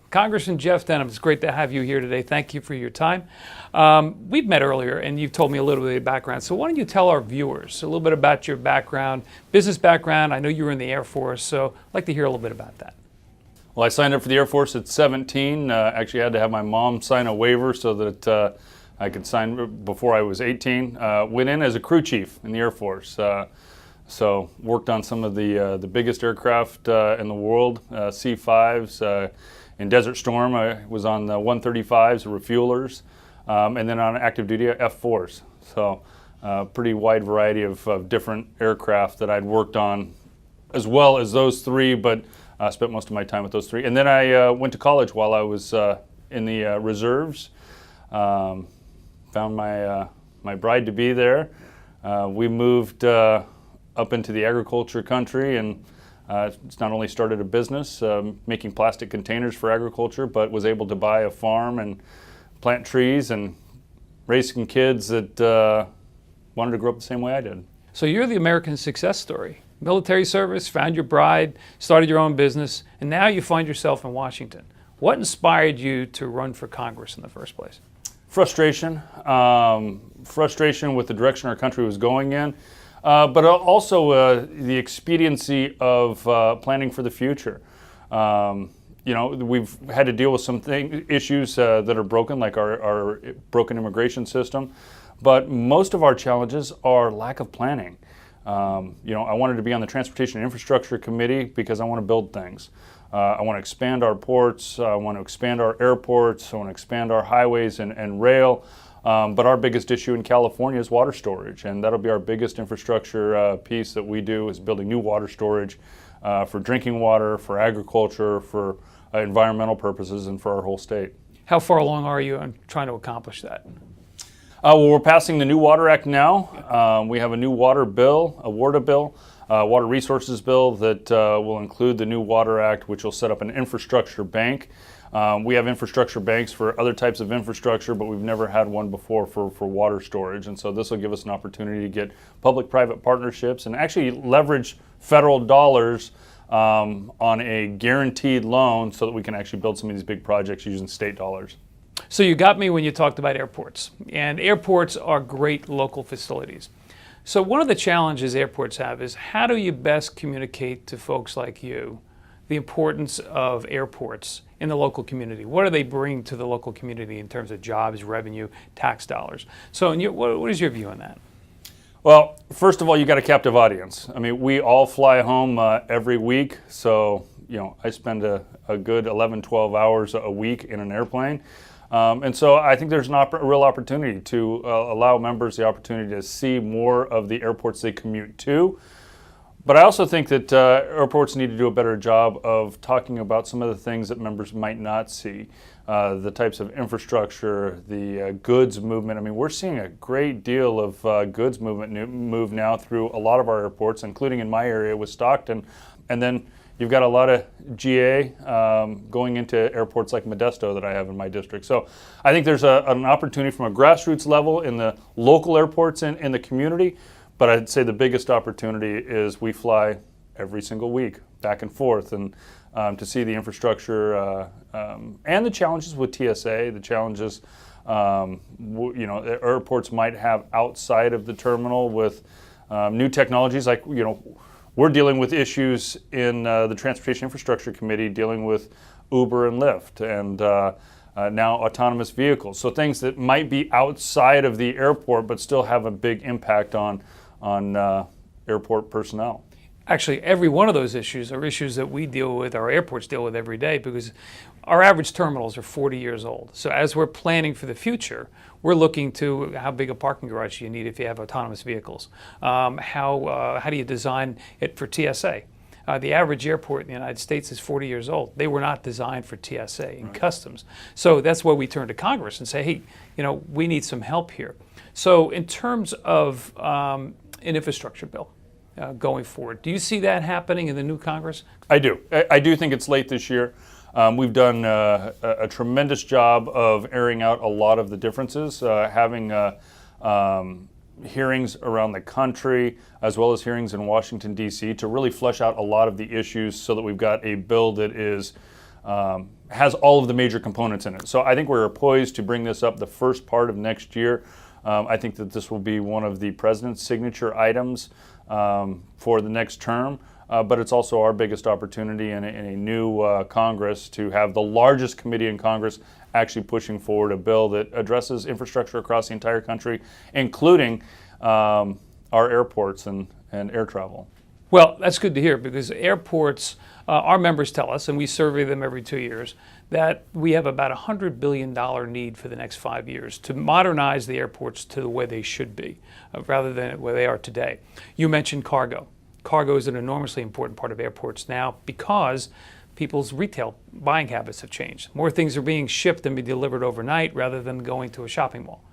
Congressman Jeff Denham, it's great to have you here today. Thank you for your time. We've met earlier, and you've told me a little bit of your background. So why don't you tell our viewers a little bit about your background, business background. I know you were in the Air Force, so I'd like to hear a little bit about that. Well, I signed up for the Air Force at 17. Actually, I had to have my mom sign a waiver so that I could sign before I was 18. Went in as a crew chief in the Air Force. So worked on some of the biggest aircraft in the world, C-5s. In Desert Storm, I was on the 135s, refuelers, and then on active duty F-4s. So pretty wide variety of different aircraft that I'd worked on, as well as those three, but spent most of my time with those three. And then I went to college while I was in the reserves. Found my bride-to-be there. We moved up into the agriculture country, and it's not only started a business making plastic containers for agriculture, but was able to buy a farm and plant trees and raise some kids that wanted to grow up the same way I did. So you're the American success story. Military service, found your bride, started your own business, and now you find yourself in Washington. What inspired you to run for Congress in the first place? Frustration. Frustration with the direction our country was going in. But also the expediency of planning for the future. You know, we've had to deal with some issues that are broken, like our broken immigration system. But most of our challenges are lack of planning. You know, I wanted to be on the Transportation and Infrastructure Committee because I want to build things. I want to expand our ports. I want to expand our airports. I want to expand our highways and rail. But our biggest issue in California is water storage, and that'll be our biggest infrastructure piece that we do, is building new water storage for drinking water, for agriculture, for environmental purposes, and for our whole state. How far along are you in trying to accomplish that? Well, we're passing the new Water Act now. We have a new water bill, a WARDA bill, water resources bill that will include the new Water Act, which will set up an infrastructure bank. We have infrastructure banks for other types of infrastructure, but we've never had one before for water storage. And so this will give us an opportunity to get public-private partnerships and actually leverage federal dollars on a guaranteed loan so that we can actually build some of these big projects using state dollars. So you got me when you talked about airports. And airports are great local facilities. So one of the challenges airports have is, how do you best communicate to folks like you the importance of airports in the local community? What do they bring to the local community in terms of jobs, revenue, tax dollars? So what is your view on that? Well, first of all, you got a captive audience. I mean, we all fly home every week. So, you know, I spend a good 11, 12 hours a week in an airplane. And so I think there's a real opportunity to allow members the opportunity to see more of the airports they commute to. But I also think that airports need to do a better job of talking about some of the things that members might not see. The types of infrastructure, the goods movement. I mean, we're seeing a great deal of goods movement move now through a lot of our airports, including in my area with Stockton. And then you've got a lot of GA going into airports like Modesto that I have in my district. So I think there's an opportunity from a grassroots level in the local airports in the community. But I'd say the biggest opportunity is we fly every single week back and forth, and to see the infrastructure and the challenges with TSA, the challenges you know, airports might have outside of the terminal with new technologies. Like, you know, we're dealing with issues in the Transportation Infrastructure Committee, dealing with Uber and Lyft, and now autonomous vehicles. So things that might be outside of the airport but still have a big impact on airport personnel. Actually, every one of those issues are issues that we deal with, our airports deal with every day, because our average terminals are 40 years old. So as we're planning for the future, we're looking to how big a parking garage you need if you have autonomous vehicles. How do you design it for TSA? The average airport in the United States is 40 years old. They were not designed for TSA and customs. So that's why we turn to Congress and say, hey, you know, we need some help here. So in terms of an infrastructure bill going forward, do you see that happening in the new Congress? I do. I do think it's late this year. We've done a tremendous job of airing out a lot of the differences, having hearings around the country, as well as hearings in Washington, D.C., to really flesh out a lot of the issues so that we've got a bill that is has all of the major components in it. So I think we're poised to bring this up the first part of next year. I think that this will be one of the president's signature items for the next term, but it's also our biggest opportunity in a new Congress to have the largest committee in Congress actually pushing forward a bill that addresses infrastructure across the entire country, including our airports and air travel. Well, that's good to hear, because airports, our members tell us, and we survey them every 2 years, that we have about $100 billion need for the next 5 years to modernize the airports to the way they should be, rather than where they are today. You mentioned cargo. Cargo is an enormously important part of airports now because people's retail buying habits have changed. More things are being shipped and be delivered overnight rather than going to a shopping mall.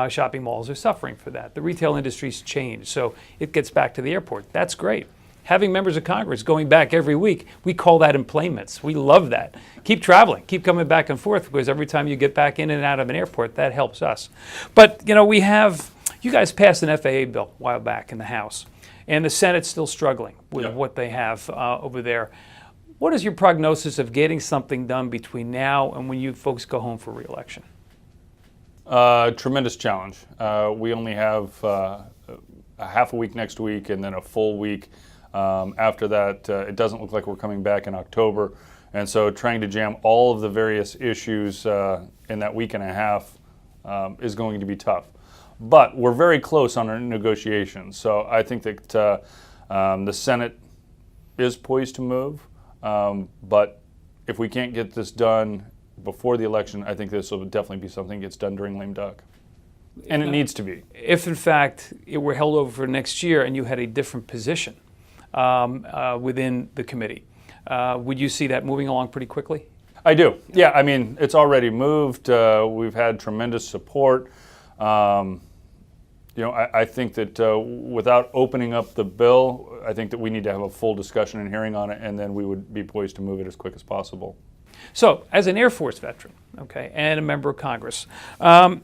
Shopping malls are suffering for that. The retail industry's changed, so it gets back to the airport. That's great. Having members of Congress going back every week, we call that employments. We love that. Keep traveling, keep coming back and forth, because every time you get back in and out of an airport, that helps us. But, you guys passed an FAA bill a while back in the House, and the Senate's still struggling with what they have over there. What is your prognosis of getting something done between now and when you folks go home for re-election? Tremendous challenge. We only have a half a week next week and then a full week. After that, it doesn't look like we're coming back in October. And so trying to jam all of the various issues in that week and a half is going to be tough. But we're very close on our negotiations. So I think that the Senate is poised to move. But if we can't get this done before the election, I think this will definitely be something that gets done during lame duck. And it needs to be. If, in fact, it were held over for next year and you had a different position within the committee, would you see that moving along pretty quickly? I do. Yeah, I mean, it's already moved. We've had tremendous support. I think that without opening up the bill, I think that we need to have a full discussion and hearing on it, and then we would be poised to move it as quick as possible. So, as an Air Force veteran, and a member of Congress, there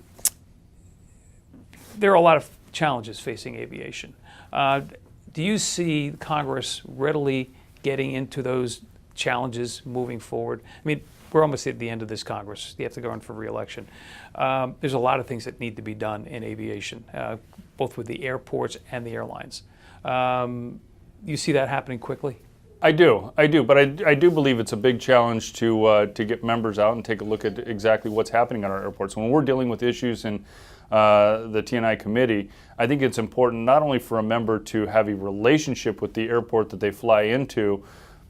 are a lot of challenges facing aviation. Do you see Congress readily getting into those challenges moving forward? I mean, we're almost at the end of this Congress. You have to go in for re-election. There's a lot of things that need to be done in aviation, both with the airports and the airlines. You see that happening quickly? I do, but I do believe it's a big challenge to get members out and take a look at exactly what's happening at our airports. When we're dealing with issues in the T&I committee, I think it's important not only for a member to have a relationship with the airport that they fly into,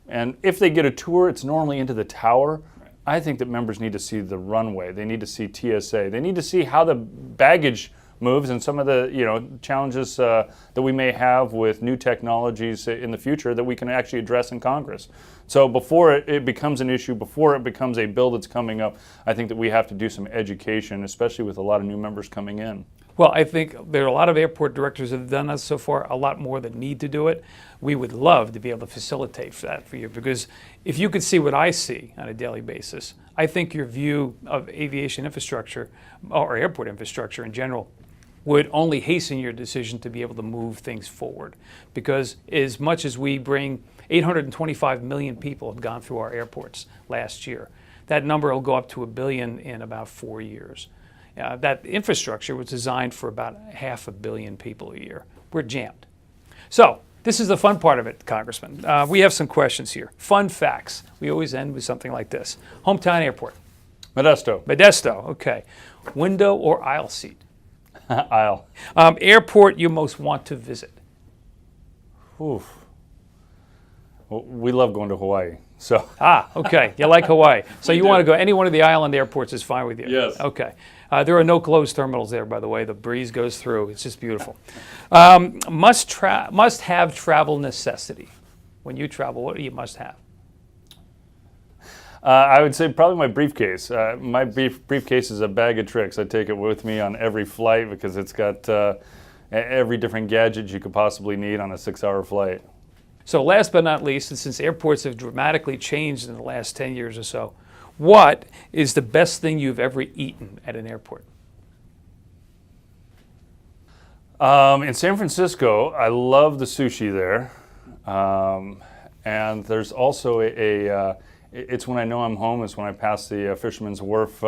and if they get a tour, it's normally into the tower. I think that members need to see the runway. They need to see TSA. They need to see how the baggage moves and some of the challenges that we may have with new technologies in the future that we can actually address in Congress. So before it becomes an issue, before it becomes a bill that's coming up, I think that we have to do some education, especially with a lot of new members coming in. Well, I think there are a lot of airport directors that have done that so far, a lot more that need to do it. We would love to be able to facilitate that for you, because if you could see what I see on a daily basis, I think your view of aviation infrastructure, or airport infrastructure in general, would only hasten your decision to be able to move things forward. Because as much as we bring 825 million people have gone through our airports last year, that number will go up to 1 billion in about 4 years. That infrastructure was designed for about 500 million people a year. We're jammed. So this is the fun part of it, Congressman. We have some questions here. Fun facts. We always end with something like this. Hometown airport. Modesto. Modesto, okay. Window or aisle seat? Aisle. Airport you most want to visit? Oof. Well, we love going to Hawaii. So. Okay. You like Hawaii. So you want to go, any one of the island airports is fine with you? Yes. Okay. There are no closed terminals there, by the way. The breeze goes through. It's just beautiful. Must have travel necessity. When you travel, what do you must have? I would say probably my briefcase. My briefcase is a bag of tricks. I take it with me on every flight because it's got every different gadget you could possibly need on a 6-hour flight. So last but not least, and since airports have dramatically changed in the last 10 years or so, what is the best thing you've ever eaten at an airport? In San Francisco, I love the sushi there. And there's also a it's when I know I'm home. It's when I pass the Fisherman's Wharf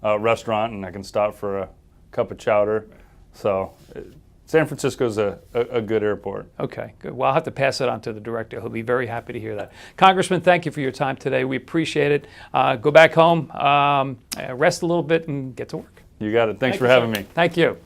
restaurant and I can stop for a cup of chowder. So San Francisco's a good airport. Okay, good. Well, I'll have to pass it on to the director. He'll be very happy to hear that. Congressman, thank you for your time today. We appreciate it. Go back home, rest a little bit, and get to work. You got it. Thanks for you, having sir. me. Thank you.